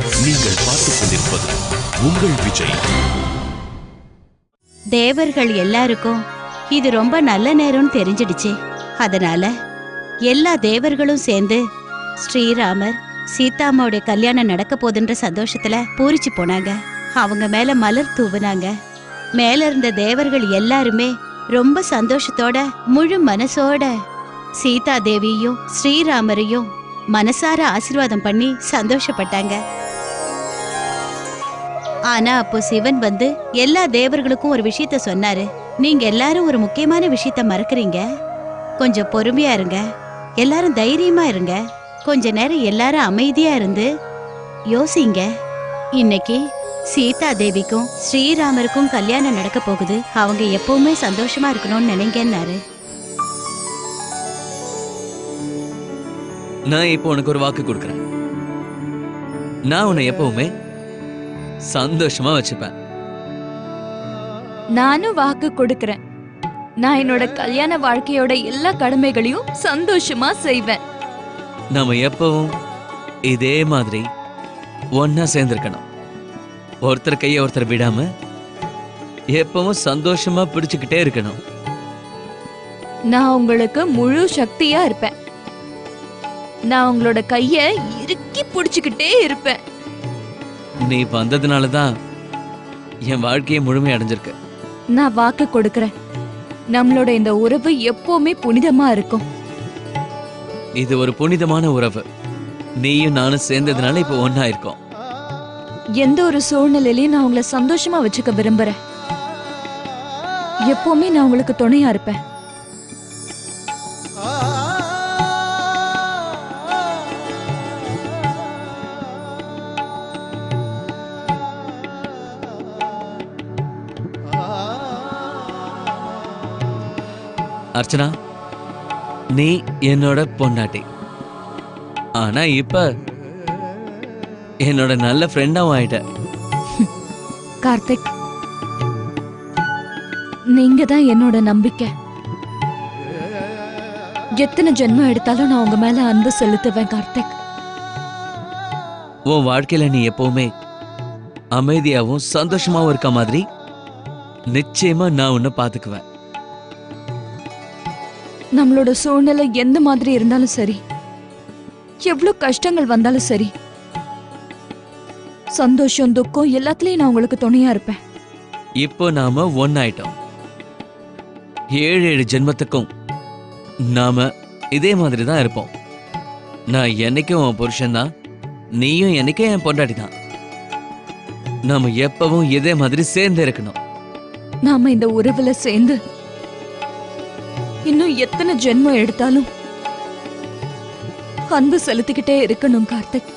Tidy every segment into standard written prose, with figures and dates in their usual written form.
நீங்கள் பார்த்துக் கொண்டிருப்பது உங்கள் விஜய். தேவர்கள் எல்லாருக்கும் இது ரொம்ப நல்ல நேரம்னு தெரிஞ்சிடுச்சு. அதனால எல்லா தேவர்களும் சேர்ந்து ஸ்ரீராமர் சீதாம்மாவுடைய கல்யாணம் நடக்க போதுன்ற சந்தோஷத்துல பூரிச்சு போனாங்க. அவங்க மேல மலர் தூவுனாங்க. மேல இருந்த தேவர்கள் எல்லாருமே ரொம்ப சந்தோஷத்தோட முழு மனசோட சீதா தேவியையும் ஸ்ரீராமரையும் மனசார ஆசீர்வாதம் பண்ணி சந்தோஷப்பட்டாங்க. ஆனா அப்போ சிவன் வந்து எல்லா தேவர்களுக்கும் ஒரு விஷயத்த சொன்னாரு. நீங்க எல்லாரும் ஒரு முக்கியமான விஷயத்த மறக்கறீங்க. கொஞ்சம் பொறுமையா இருங்க, எல்லாரும் தைரியமா இருங்க, கொஞ்ச நேரம் எல்லாரும் அமைதியா இருந்து யோசிங்க. இன்னைக்கு சீதா தேவிக்கும் ஸ்ரீராமருக்கும் கல்யாணம் நடக்க போகுது. அவங்க எப்பவுமே சந்தோஷமா இருக்கணும்னு நினைங்கன்னாரு. நான் இப்போ உனக்கு ஒரு வாக்கு கொடுக்கறேன். நான் உன்னை எப்பவுமே சந்தோஷமா வச்சுப்பேன். நானும் வாக்கு கொடுக்கறேன். நான் என்னோட கல்யாண வாழ்க்கையோட எல்லா கடமைகளையும் சந்தோஷமா செய்வேன். நாம எப்பவும் இதே மாதிரி ஒன்னா சேர்ந்திருக்கணும். ஒருத்தர் கைய ஒருத்தர் விடாம எப்பவும் சந்தோஷமா பிடிச்சுக்கிட்டே இருக்கணும். நான் உங்களுக்கு முழு சக்தியா இருப்பேன். நான் உங்களோட கைய இறுக்கி பிடிச்சுக்கிட்டே இருப்பேன். நீ வந்ததுனாலதான் என் வாழ்க்கையை முழுமை அடைஞ்சிருக்கு. நான் வாக்கு கொடுக்கறேன். நம்மளோட இந்த உறவு எப்பவுமே புனிதமா இருக்கும். இது ஒரு புனிதமான உறவு. நீயும் நானும் சேர்ந்ததுனால இப்ப ஒன்னா இருக்கோம். எந்த ஒரு சூழ்நிலையிலயும் நான் உங்களை சந்தோஷமா வச்சுக்க விரும்புறேன். எப்பவுமே நான் உங்களுக்கு துணையா இருப்பேன். அர்ச்சனா, நீ என்னோட பொண்டாட்டி. ஆனா இப்ப என்னோட நல்ல ஃப்ரெண்டாவும் ஆயிட்ட. கார்த்திக், நீங்க தான் என்னோட நம்பிக்கை. எத்தனை ஜென்மம் எடுத்தாலும் நான் உங்க மேல அன்பு செலுத்துவேன் கார்த்திக். உன் வாழ்க்கையில நீ எப்பவுமே அமைதியாவும் சந்தோஷமாவும் இருக்க மாதிரி நிச்சயமா நான் உன்னை பாத்துக்குவேன். நம்மளோட சூழ்நிலை எந்த மாதிரி இருந்தாலும் சரி, எவ்வளவு கஷ்டங்கள் வந்தாலும் சரி, சந்தோஷம் துக்கம் எல்லாத்துலயும் நான் உங்களுக்கு துணையா இருப்பேன். இப்போ நாம ஒன்னாயிட்டோம். 7 ஜென்மத்துக்கும் நாம இதே மாதிரி தான் இருப்போம். நான் என்னைக்கும் உன் புருஷன் தான், நீயும் என்னைக்கும் என் பொண்டாட்டி தான். நாம எப்பவும் இதே மாதிரி சேர்ந்து இருக்கணும். நாம இந்த உறவுல சேர்ந்து இன்னும் எத்தனை ஜென்மம் எடுத்தாலும் அன்பு செலுத்திக்கிட்டே இருக்கணும் கார்த்திக்.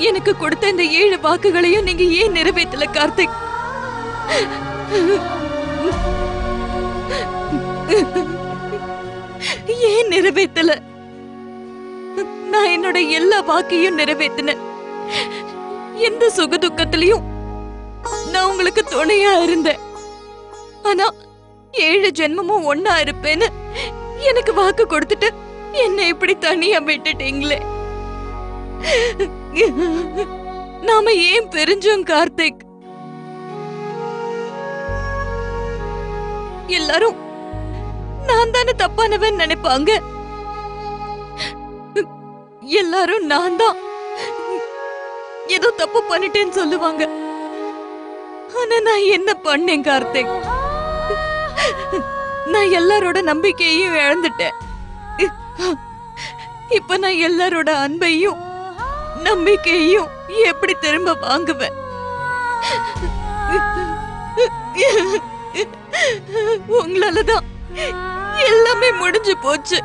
எனக்கு கொடுத்த இந்த 7 வாக்குகளையும் நீங்க ஏன் நிறைவேற்றல கார்த்திக்? ஏன் நிறைவேற்றல? நான் என்னோட எல்லா வாக்கையும் நிறைவேற்றினேன். எந்த சுக துக்கத்திலையும் நான் உங்களுக்கு துணையா இருந்தேன். ஆனா 7 ஜென்மமும் ஒன்னா இருப்பேன்னு எனக்கு வாக்கு கொடுத்துட்டு என்னை இப்படி தனியா விட்டுட்டீங்களே. நாம ஏன் பிரிஞ்சோம் கார்த்திக்? எல்லாரும் நான் தானே தப்பானவன் நினைப்பாங்க. எல்லாரும் நான் தான் ஏதோ தப்பு பண்ணிட்டேன்னு சொல்லுவாங்க. ஆனா நான் என்ன பண்ணேன் கார்த்திக்? நான் எல்லாரோட நம்பிக்கையையும் இழந்துட்டேன். இப்ப நான் எல்லாரோட அன்பையும் நம்பிக்கையையும் எப்படி திரும்ப வாங்குவேன்? உங்களாலதான் எல்லாமே முடிஞ்சு போச்சு.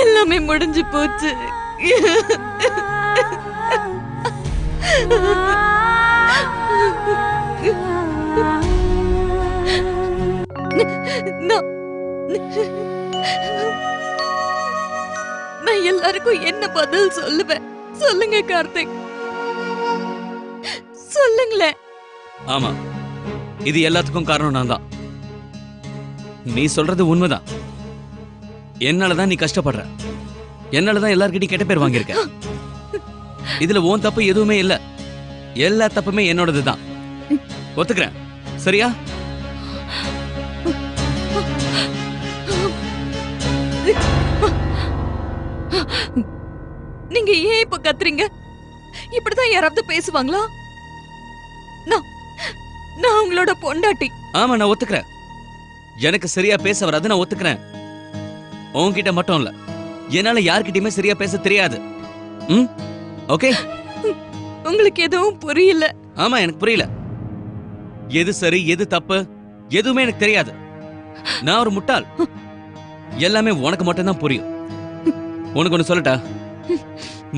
எல்லாமே முடிஞ்சு போச்சு. நான் நான் எல்லாருக்கும் என்ன பதில் சொல்லுவேன்? சொல்லுங்க கார்த்திக், சொல்லுங்களேன். ஆமா, இது எல்லாத்துக்கும் காரணம் நான் தான். நீ சொல்றது உண்மைதான். என்னாலதான் நீ கஷ்டப்படுற, என்னாலதான் எல்லார்கிட்டயும் கெட்ட பேர் வாங்கியிருக்க. இதுல உன் தப்பு எதுவுமே இல்ல, எல்லா தப்புமே என்னோடதுதான். ஒத்துக்கிறேன், சரியா? நீங்க ஏன் இப்ப கத்துறீங்க? இப்படிதான் யாராவது பேசுவாங்களா? நான் உங்களோட பொண்டாட்டி. ஆமா, நான் ஒத்துக்கிறேன். எனக்கு சரியா பேச வராது, நான் ஒத்துக்கிறேன். உன்கிட்ட மட்டும் இல்ல, என்னால யார்கிட்டயுமே சரியா பேச தெரியாது. ஓகே? உங்களுக்கு எதுவும் புரியல? ஆமா, எனக்கு புரியல. எது சரி எது தப்பு எதுவுமே எனக்கு தெரியாது. நான் ஒரு முட்டாள். எல்லாமே உனக்கு மட்டும்தான் புரியும். உனக்கு ஒண்ணு சொல்லட்டா?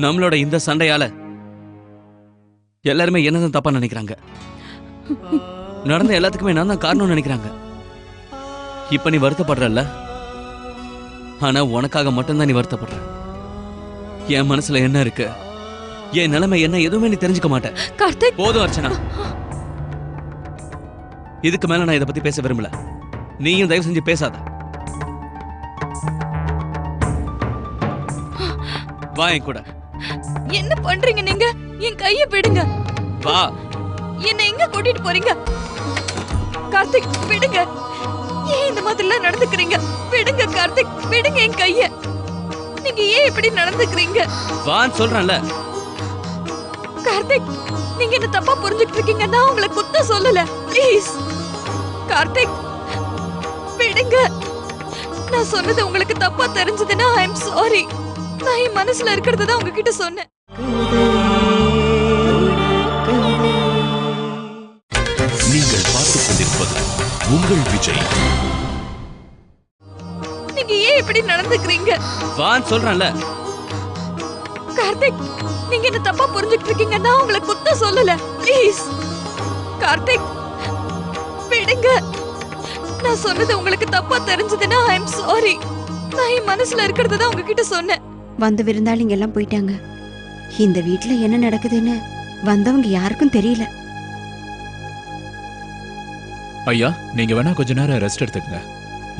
நம்மளோட இந்த சண்டையால எல்லாருமே என்னதான் தப்பா நினைக்கிறாங்க. நடந்த எல்லாத்துக்குமே நான் தான் காரணம் நினைக்கிறாங்க. இப்ப நீ வருத்தப்படுறல்ல, ஆனா உனக்காக மட்டும்தான் நீ வருத்தப்படுற. என் மனசுல என்ன இருக்கு, என் நிலைமை என்ன, எதுவுமே நீ தெரிஞ்சுக்க மாட்ட. கார்த்திக், போதும் அர்ச்சனா. இதுக்கு மேல நான் இதை பத்தி பேச விரும்பல. நீயும் தயவு செஞ்சு பேசாத. வா என் கூட. என்ன பண்றீங்க நீங்க? என் கைய விடுங்க. வா. என்ன எங்க கூட்டிட்டு போறீங்க? கார்த்திக், விடுங்க. ஏன் இந்த மாதிரிலாம் நடந்துக்கிறீங்க? விடுங்க கார்த்திக், விடுங்க என் கைய. நீங்க ஏன் இப்படி நடந்துக்கிறீங்க? வான்னு சொல்றேன்ல. கார்த்திக், நீங்க என்ன தப்பா புரிஞ்சுக்கிட்டு இருக்கீங்க. நான் உங்களை குத்த சொல்லல. ப்ளீஸ் கார்த்திக், விடுங்க. நான் சொன்னது உங்களுக்கு தப்பா தெரிஞ்சதுன்னா ஐ அம் சாரி. நான் என் மனசுல இருக்கிறத தான் உங்ககிட்ட சொன்னேன். நீங்கள் பார்த்துக் கொண்டிருப்பது உங்கள் விஜய். நீங்க ஏன் இப்படி நடந்துக்கிறீங்க? வான்னு சொல்றேன்ல. கார்த்திக், நீங்க என்ன தப்பா புரிஞ்சுக்கிட்டு இருக்கீங்க. நான் உங்களை குத்த சொல்லல. ப்ளீஸ் கார்த்திக், விடுங்க. நான் சொன்னது உங்களுக்கு தப்பா தெரிஞ்சதுன்னா ஐ அம் சாரி. நான் என் மனசுல இருக்கிறத தான் உங்ககிட்ட சொன்னேன். வந்த விருந்தாளிங்க எல்லாம் போயிட்டாங்க. இந்த வீட்ல என்ன நடக்குதுன்னு வந்தவங்க யாருக்கும் தெரியல. ஐயா, நீங்க வேணா கொஞ்ச நேரம் ரெஸ்ட் எடுத்துக்கங்க.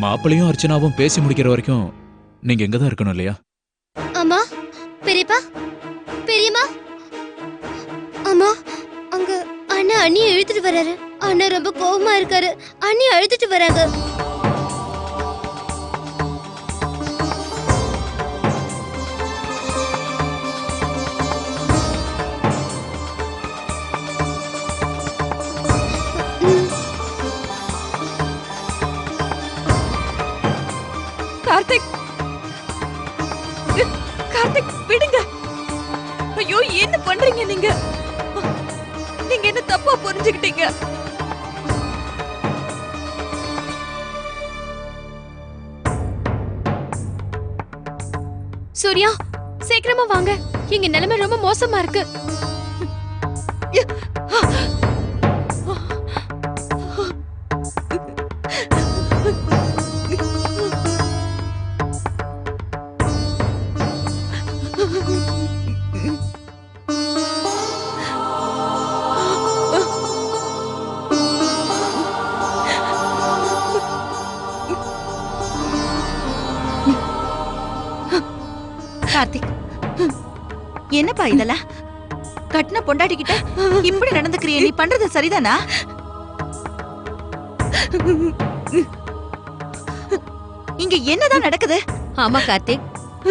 மாப்பிளையும் அர்ச்சனாவும் பேசி முடிக்கிற வரைக்கும் நீங்க எங்க தான் இருக்கணும் இல்லையா? அம்மா, பெரியப்பா, பெரியம்மா, அம்மா, அங்க அண்ணா அண்ணியை இழுத்துட்டு வராரு. அண்ணா ரொம்ப கோவமா இருக்காரு. அண்ணி அழுத்துட்டு வராங்க. கார்த்திக், கார்த்திக், விடுங்க. ஐயோ, என்ன பண்றீங்க நீங்க? நீங்க என்ன தப்பா புரிஞ்சுக்கிட்டீங்க. சூர்யா, சீக்கிரமா வாங்க. இங்க நிலைமை ரொம்ப மோசமா இருக்கு. கார்த்திக், என்னப்பா இதெல்லாம்? கட்டின பொண்டாட்டி கிட்ட இப்படி நடந்துக்கிறிய? நீ பண்றது சரிதானா? இங்க என்னதான் நடக்குது? ஆமா கார்த்திக்,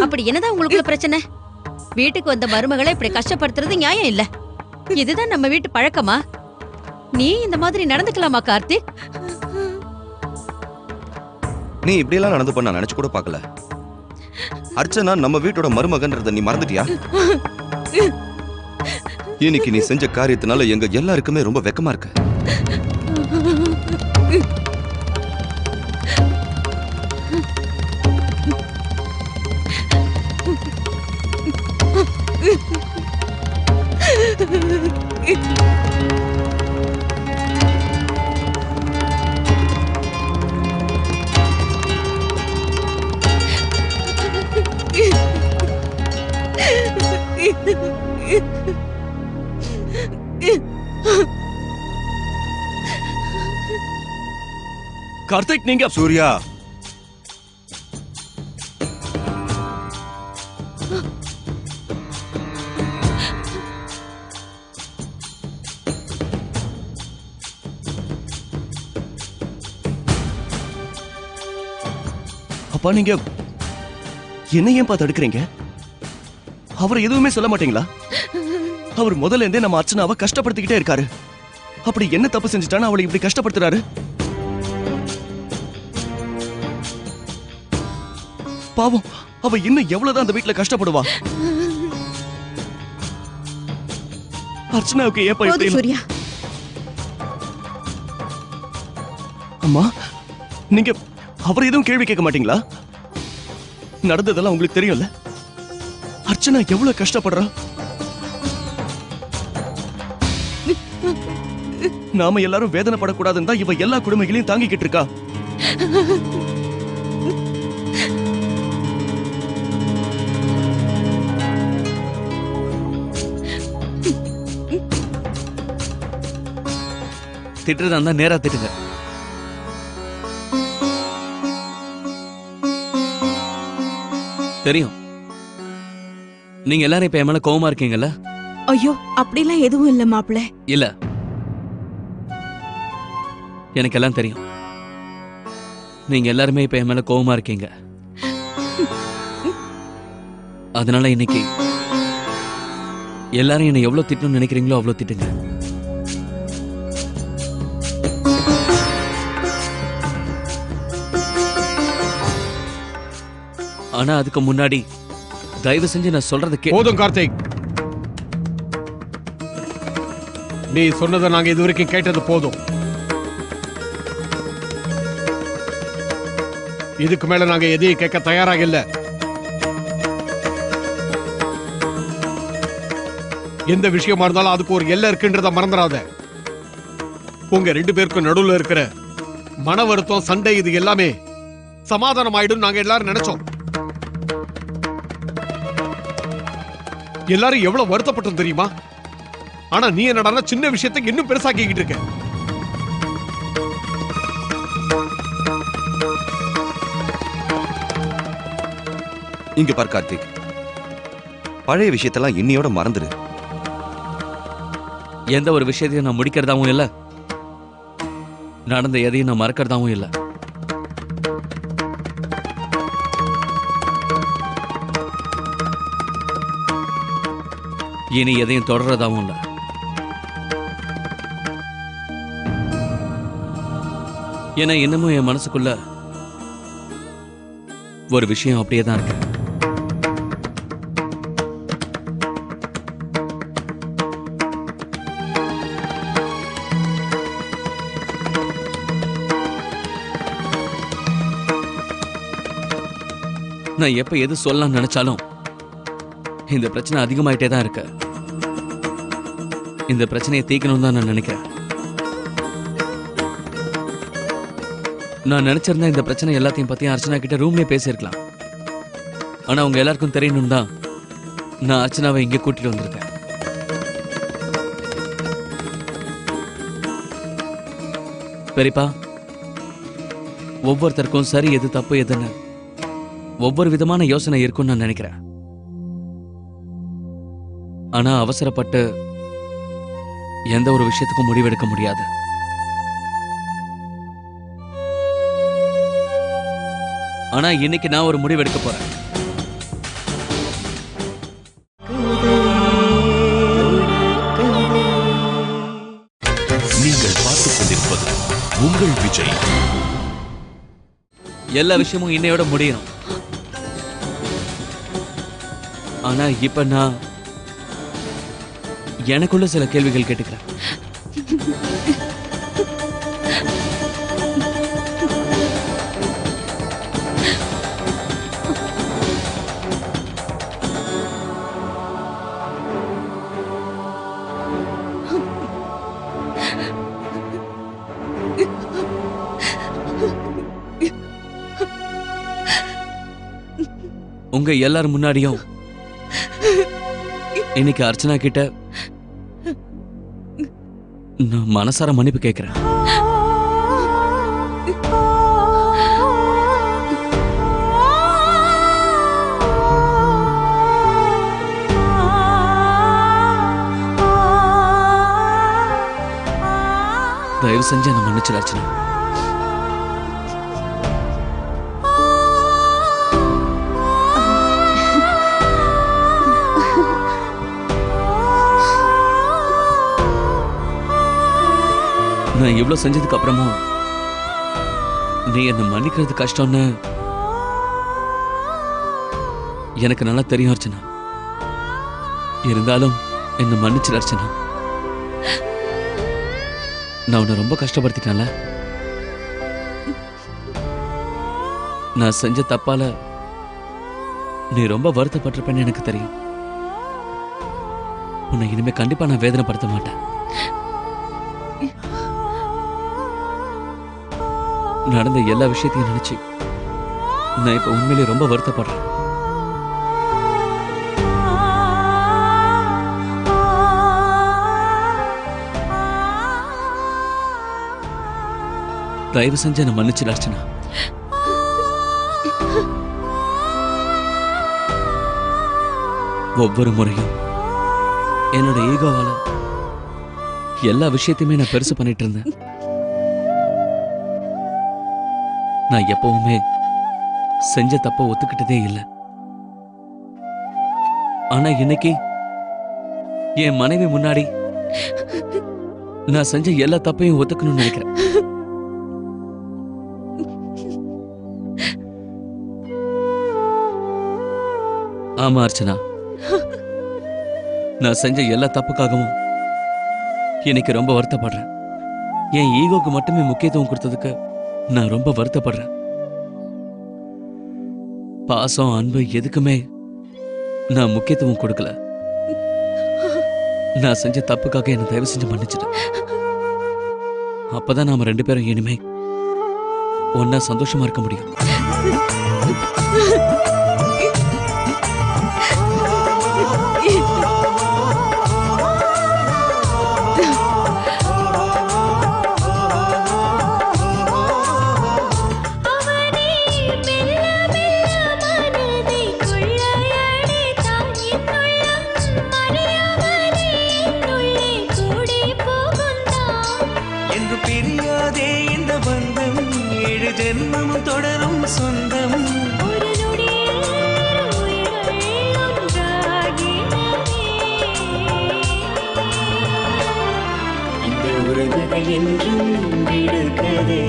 அப்படி என்னதான் உங்களுக்குள்ள பிரச்சனை? வீட்டுக்கு வந்த மருமகளை இப்படி கஷ்டப்படுத்துறது நியாயம் இல்ல. இதுதான் நம்ம வீட்டு பழக்கமா? நீ இந்த மாதிரி நடந்துக்கலாமா கார்த்திக்? நீ இப்படியெல்லாம் நடந்து பண்ண நினைச்சு கூட பார்க்கல. அர்ச்சனா நம்ம வீட்டோட மருமகன்றத நீ மறந்துட்டியா? இன்னைக்கு நீ செஞ்ச காரியத்தினால எங்க எல்லாருக்குமே ரொம்ப வெக்கமா இருக்கு. கார்த்திக், நீங்க சூர்யா, அப்பா நீங்க என்ன ஏன்பா தடுக்கிறீங்க? அவர் எதுவுமே சொல்ல மாட்டீங்களா? அவர் முதல்ல இருந்தே நம்ம அர்ச்சனாவை கஷ்டப்படுத்திக்கிட்டே இருக்காரு. அப்படி என்ன தப்பு செஞ்சுட்டான்னு அவளை இப்படி கஷ்டப்படுத்துறாரு? பாவம், அவ இன்னும் எவ்வளவுதான் அந்த வீட்டுல கஷ்டப்படுவா? அர்ச்சனாவுக்கு ஏப்பா இப்படி? சூர்யா, அம்மா, நீங்க அவர் எதுவும் கேள்வி கேட்க மாட்டீங்களா? நடந்ததெல்லாம் உங்களுக்கு தெரியும்ல. அர்ச்சனா எவ்வளவு கஷ்டப்படுறா. நாம எல்லாரும் வேதனைப்படக்கூடாதுன்னு தான் இவ எல்லா குடும்பங்களையும் தாங்கிக்கிட்டு இருக்கா. திட்டுறதா இருந்தா நேரா திட்டுங்க. தெரியும் நீங்க எல்லாரும் இப்ப என் மேல கோவமா இருக்கீங்கல்ல? ஐயோ, அப்படிலாம் எதுவும் இல்ல மாப்பிள்ள. இல்ல, எனக்கு எல்லாம் தெரியும். நீங்க எல்லாருமே இப்ப என் மேல கோவமா இருக்கீங்க. அதனால இன்னைக்கு எல்லாரும் என்ன எவ்வளவு திட்டணும்னு நினைக்கிறீங்களோ அவ்வளவு திட்டுங்க. ஆனா அதுக்கு முன்னாடி தயவு செஞ்சு நான் சொல்றத போதும் கார்த்திக், நீ சொன்னதை நாங்க இதுவரைக்கும் கேட்டது போதும். இதுக்கு மேல நாங்க எதையும் கேட்க தயாராக இல்ல. எந்த விஷயமா இருந்தாலும் அதுக்கு ஒரு எல்லை இருக்குன்றத மறந்துடாத. உங்க 2 பேருக்கும் நடுவுல இருக்கிற மன வருத்தம், சண்டை, இது எல்லாமே சமாதானம் ஆயிடும் நாங்க எல்லாரும் நினைச்சோம். எல்லாரும் எவ்வளவு வருத்தப்பட்டோம் தெரியுமா? ஆனா நீ என்னடா சின்ன விஷயத்தை இன்னும் பெருசாக்கிக்கிட்டு இருக்க. இங்க பார் கார்த்திக், பழைய விஷயத்தெல்லாம் இன்னையோட மறந்துரு. எந்த ஒரு விஷயத்தையும் நான் முடிக்கிறதாவும் இல்ல, நடந்த எதையும் நான் மறக்கிறதாவும் இல்ல. இனி எதையும் தொடர்றதாவும் இல்ல. ஏன்னா இன்னமும் என் மனசுக்குள்ள ஒரு விஷயம் அப்படியே தான் இருக்கு. நான் எப்ப எது சொல்லலாம்னு நினைச்சாலும் இந்த பிரச்சனை அதிகமாயிட்டே தான் இருக்கு. இந்த பிரச்சனையை தீர்க்கணும்னு தான் நான் நினைக்கிறேன். நான் நினைச்சிருந்தா இந்த பிரச்சனை எல்லாத்தையும் பத்தியும் அர்ச்சனா கிட்ட ரூம்லயே பேசியிருக்கலாம். ஆனா அவங்க எல்லாருக்கும் தெரியணும் தான் நான் அர்ச்சனாவை இங்கே கூட்டிட்டு வந்திருக்கேன். பெரியப்பா, ஒவ்வொருத்தருக்கும் சரி எது தப்பு எதுன்னு ஒவ்வொரு விதமான யோசனை இருக்கும்னு நான் நினைக்கிறேன். ஆனா அவசரப்பட்டு எந்த ஒரு விஷயத்துக்கும் முடிவெடுக்க முடியாது. ஆனா இன்னைக்கு நான் ஒரு முடிவெடுக்க போறேன். நீங்கள் பார்த்துக் கொண்டிருப்பது உங்கள் விஜய். எல்லா விஷயமும் இன்னையோட முடியணும். ஆனா இப்ப நான் எனக்குள்ள சில கேள்விகள் கேட்டுக்கிறேன். உங்க எல்லாரும் முன்னாடியும் இன்னைக்கு அர்ச்சனா கிட்ட நான் மனசார மன்னிப்பு கேட்கிறேன். தயவு செஞ்சு என்ன மன்னிச்சிரு அர்ச்சனா. நான் இவ்வளவு செஞ்சதுக்கு அப்புறமும் நீ என்ன மன்னிக்கிறது கஷ்டம்னு எனக்கு நல்லா தெரியும் அர்ச்சனா. இருந்தாலும் என்ன மன்னிச்சிரு அர்ச்சனா. நான் உன்னை ரொம்ப கஷ்டப்படுத்திட்டேன்ல. நான் செஞ்ச தப்பால நீ ரொம்ப வருத்தப்பட்டிருப்பேன்னு எனக்கு தெரியும். உன்னை இனிமே கண்டிப்பா நான் வேதனைப்படுத்த மாட்டேன். நடந்த எல்லா விஷயத்தையும் நினைச்சு நான் இப்ப உண்மையிலே ரொம்ப வருத்தப்படுறேன். தயவு செஞ்சு என்ன மன்னிச்சிடு அர்ச்சனா. ஒவ்வொரு முறையும் என்னோட ஈகோவால எல்லா விஷயத்தையுமே நான் பெருசு பண்ணிட்டு இருந்தேன். நான் எப்பவுமே செஞ்ச தப்ப ஒத்துக்கிட்டதே இல்லை. ஆனா இன்னைக்கு என் மனைவி முன்னாடி நான் செஞ்ச எல்லா தப்பையும் ஒத்துக்கணும்னு நினைக்கிறேன். ஆமா அர்ச்சனா, நான் செஞ்ச எல்லா தப்புக்காகவும் இன்னைக்கு ரொம்ப வருத்தப்படுறேன். என் ஈகோக்கு மட்டுமே முக்கியத்துவம் கொடுத்ததுக்கு நான் ரொம்ப வருத்தப்படுறேன். பாசம் அன்பு எதுக்குமே நான் முக்கியத்துவம் கொடுக்கல. நான் செஞ்ச தப்புக்காக என்ன தயவு செஞ்சு மன்னிச்சிட்டேன். அப்பதான் நாம 2 பேரும் இனிமே ஒன்னா சந்தோஷமா இருக்க முடியும். தொடரும் சொந்தம் ஒரு இந்த உறவுகள் என்றும் விடுக்கதே.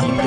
இந்த